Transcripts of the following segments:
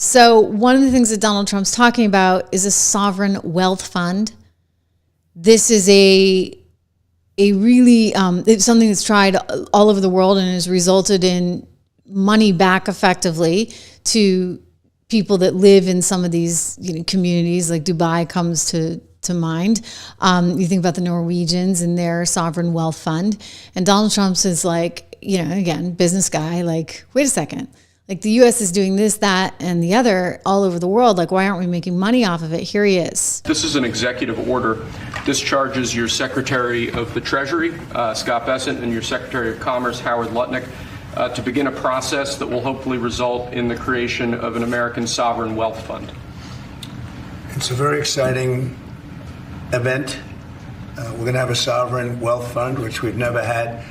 So one of the things that Donald Trump's talking about is a sovereign wealth fund. This is a really, it's something that's tried all over the world and has resulted in money back effectively to people that live in some of these communities, like Dubai comes to mind. You think about the Norwegians and their sovereign wealth fund. And Donald Trump's is like, again, business guy, like, wait a second. Like the U.S. is doing this, that, and the other all over the world. Like, why aren't we making money off of it? Here he is. This is an executive order. Discharges your Secretary of the Treasury, Scott Bessent, and your Secretary of Commerce, Howard Lutnick, to begin a process that will hopefully result in the creation of an American sovereign wealth fund. It's a very exciting event. We're going to have a sovereign wealth fund, which we've never had.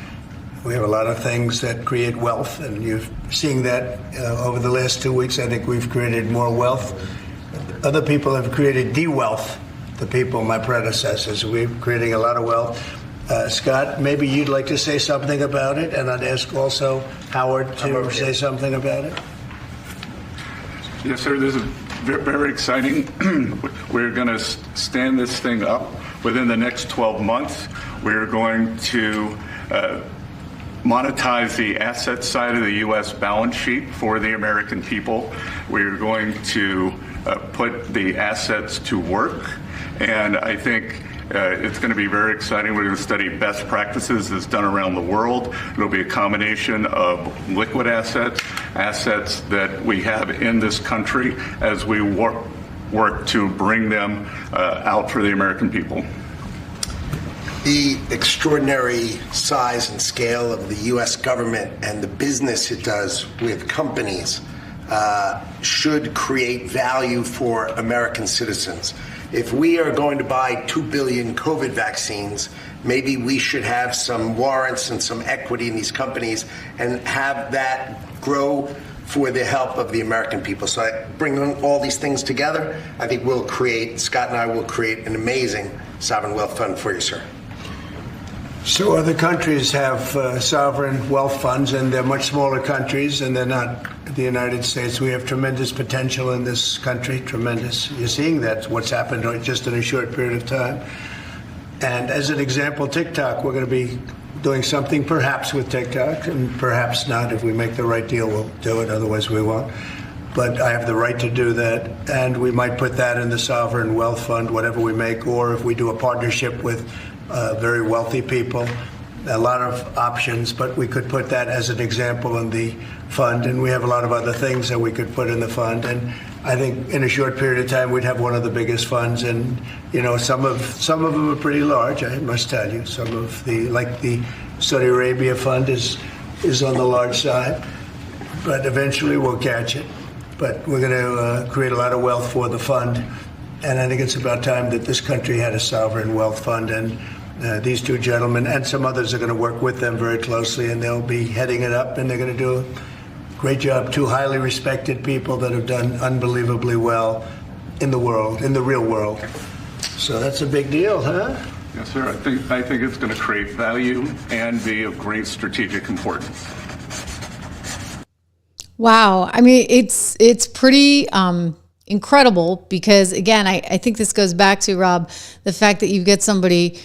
We have a lot of things that create wealth, and you're seeing that over the last 2 weeks. I think we've created more wealth. Other people have created de-wealth, the people, my predecessors. We're creating a lot of wealth. Scott, maybe you'd like to say something about it, and I'd ask also Howard to say something about it. Yes, sir. This is very exciting. We're going to stand this thing up within the next 12 months. We're going to monetize the asset side of the U.S. balance sheet for the American people. We're going to put the assets to work, and I think it's going to be very exciting. We're going to study best practices that's done around the world. It'll be a combination of liquid assets that we have in this country as we work to bring them out for the American people. The extraordinary size and scale of the U.S. government and the business it does with companies should create value for American citizens. If we are going to buy 2 billion COVID vaccines, maybe we should have some warrants and some equity in these companies and have that grow for the help of the American people. So I bring all these things together. I think Scott and I will create an amazing sovereign wealth fund for you, sir. So other countries have sovereign wealth funds, and they're much smaller countries, and they're not the United States. We have tremendous potential in this country, tremendous. You're seeing that, what's happened just in a short period of time. And as an example, TikTok, we're going to be doing something perhaps with TikTok, and perhaps not. If we make the right deal, we'll do it, otherwise we won't. But I have the right to do that, and we might put that in the sovereign wealth fund, whatever we make, or if we do a partnership with very wealthy people, a lot of options, but we could put that as an example in the fund, and we have a lot of other things that we could put in the fund. And I think in a short period of time we'd have one of the biggest funds, and some of them are pretty large, I must tell you. Some of the Saudi Arabia fund is on the large side, but eventually we'll catch it. But we're going to create a lot of wealth for the fund, and I think it's about time that this country had a sovereign wealth fund. And these two gentlemen and some others are going to work with them very closely, and they'll be heading it up, and they're going to do a great job. Two highly respected people that have done unbelievably well in the world, in the real world. So that's a big deal, huh? Yes, sir. I think it's going to create value and be of great strategic importance. Wow. I mean, it's pretty incredible because, again, I think this goes back to, Rob, the fact that you get somebody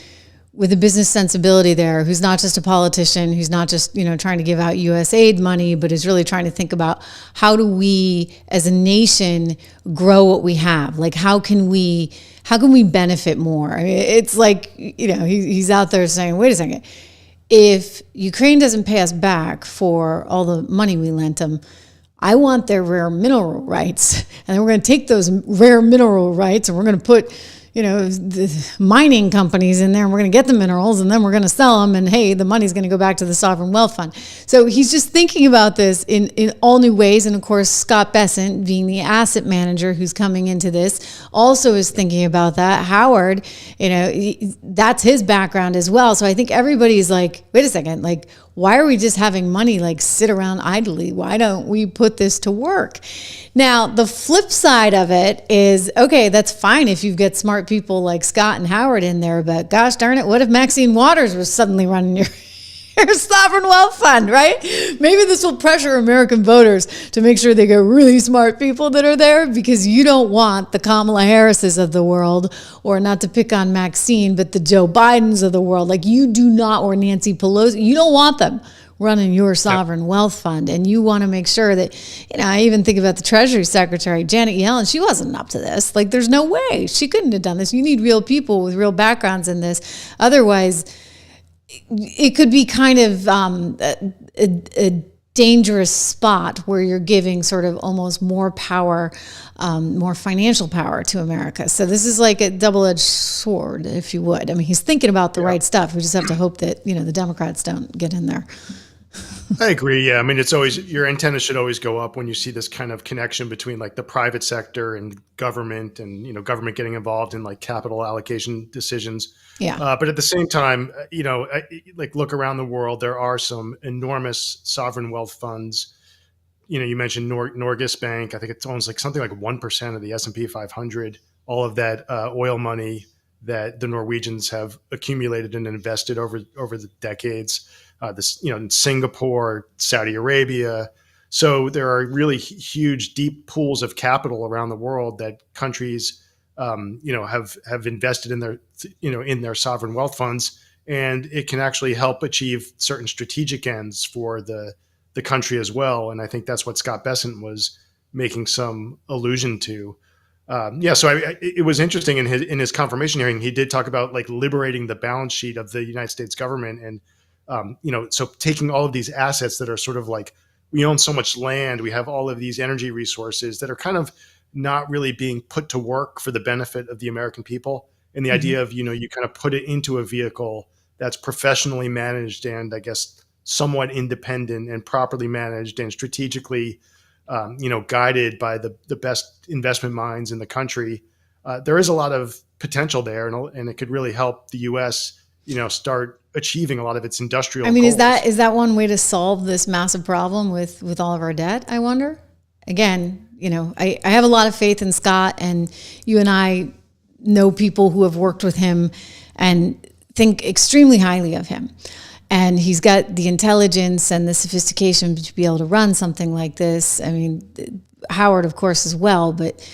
with a business sensibility there who's not just a politician, who's not just, trying to give out US aid money, but is really trying to think about how do we as a nation grow what we have? Like, how can we benefit more? I mean, it's like, he's out there saying, wait a second, if Ukraine doesn't pay us back for all the money we lent them, I want their rare mineral rights. And then we're going to take those rare mineral rights and we're going to put, the mining companies in there, and we're going to get the minerals, and then we're going to sell them, and hey, the money's going to go back to the sovereign wealth fund. So he's just thinking about this in all new ways. And of course, Scott Bessent, being the asset manager who's coming into this, also is thinking about that. Howard, that's his background as well. So I think everybody's like, wait a second, like, why are we just having money like sit around idly? Why don't we put this to work? Now, the flip side of it is, okay, that's fine if you get smart people like Scott and Howard in there, but gosh darn it, what if Maxine Waters was suddenly running their sovereign wealth fund, right? Maybe this will pressure American voters to make sure they get really smart people that are there, because you don't want the Kamala Harrises of the world, or not to pick on Maxine, but the Joe Bidens of the world. Like, you do not, or Nancy Pelosi, you don't want them running your sovereign wealth fund. And you want to make sure that, I even think about the Treasury Secretary, Janet Yellen. She wasn't up to this. Like, there's no way she couldn't have done this. You need real people with real backgrounds in this. Otherwise, it could be kind of a dangerous spot where you're giving sort of almost more power, more financial power to America. So this is like a double-edged sword, if you would. I mean, he's thinking about the right stuff. We just have to hope that, the Democrats don't get in there. I agree. Yeah. I mean, it's always, your antenna should always go up when you see this kind of connection between like the private sector and government, and, government getting involved in like capital allocation decisions. Yeah. But at the same time, like, look around the world, there are some enormous sovereign wealth funds. You mentioned Norges Bank. I think it owns like something like 1% of the S&P 500, all of that oil money that the Norwegians have accumulated and invested over the decades. In Singapore, Saudi Arabia. So there are really huge, deep pools of capital around the world that countries, have invested in their sovereign wealth funds, and it can actually help achieve certain strategic ends for the country as well. And I think that's what Scott Bessent was making some allusion to. So it was interesting in his confirmation hearing. He did talk about like liberating the balance sheet of the United States government, and so taking all of these assets that are sort of like, we own so much land, we have all of these energy resources that are kind of not really being put to work for the benefit of the American people. And the idea of, you kind of put it into a vehicle that's professionally managed and, I guess, somewhat independent and properly managed and strategically, guided by the best investment minds in the country. There is a lot of potential there, and it could really help the U.S., start achieving a lot of its industrial goals. Is that one way to solve this massive problem with all of our debt, I wonder? Again, I have a lot of faith in Scott, and you and I know people who have worked with him and think extremely highly of him. And he's got the intelligence and the sophistication to be able to run something like this. I mean, Howard, of course, as well, but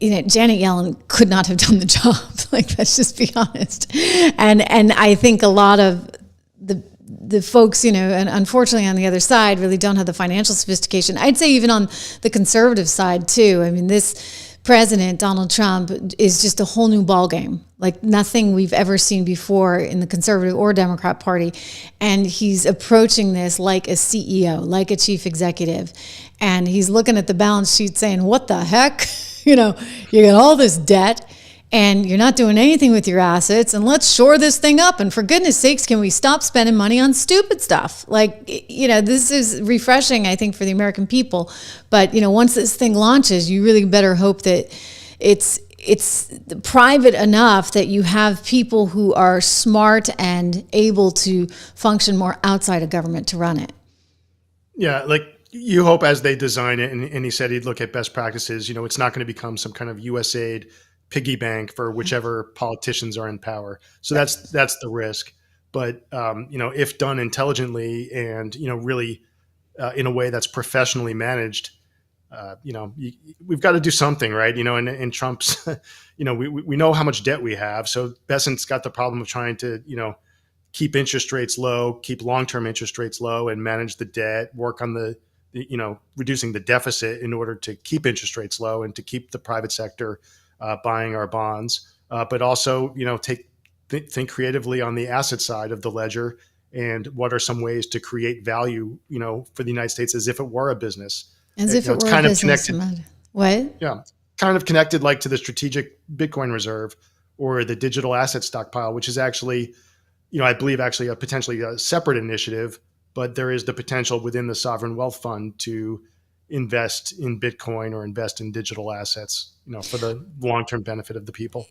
Janet Yellen could not have done the job. Like, let's just be honest. And I think a lot of the folks, and unfortunately on the other side, really don't have the financial sophistication. I'd say even on the conservative side too. I mean, this president, Donald Trump, is just a whole new ballgame, like nothing we've ever seen before in the conservative or Democrat Party. And he's approaching this like a CEO, like a chief executive. And he's looking at the balance sheet saying, what the heck? You got all this debt and you're not doing anything with your assets, and let's shore this thing up. And for goodness sakes, can we stop spending money on stupid stuff? Like, this is refreshing, I think, for the American people. But, once this thing launches, you really better hope that it's private enough that you have people who are smart and able to function more outside of government to run it. Yeah, like, you hope as they design it, and he said he'd look at best practices, it's not going to become some kind of USAID piggy bank for whichever politicians are in power. So that's the risk. But, if done intelligently and, really in a way that's professionally managed, we've got to do something, right? And Trump's, we know how much debt we have. So Bessent's got the problem of trying to, keep interest rates low, keep long-term interest rates low, and manage the debt, work on reducing the deficit in order to keep interest rates low and to keep the private sector buying our bonds, but also, think creatively on the asset side of the ledger, and what are some ways to create value, for the United States as if it were a business. As if it were a business. Connected. What? Yeah, kind of connected like to the strategic Bitcoin reserve or the digital asset stockpile, which is actually, I believe actually a potentially a separate initiative, but there is the potential within the sovereign wealth fund to invest in Bitcoin or invest in digital assets, for the long-term benefit of the people.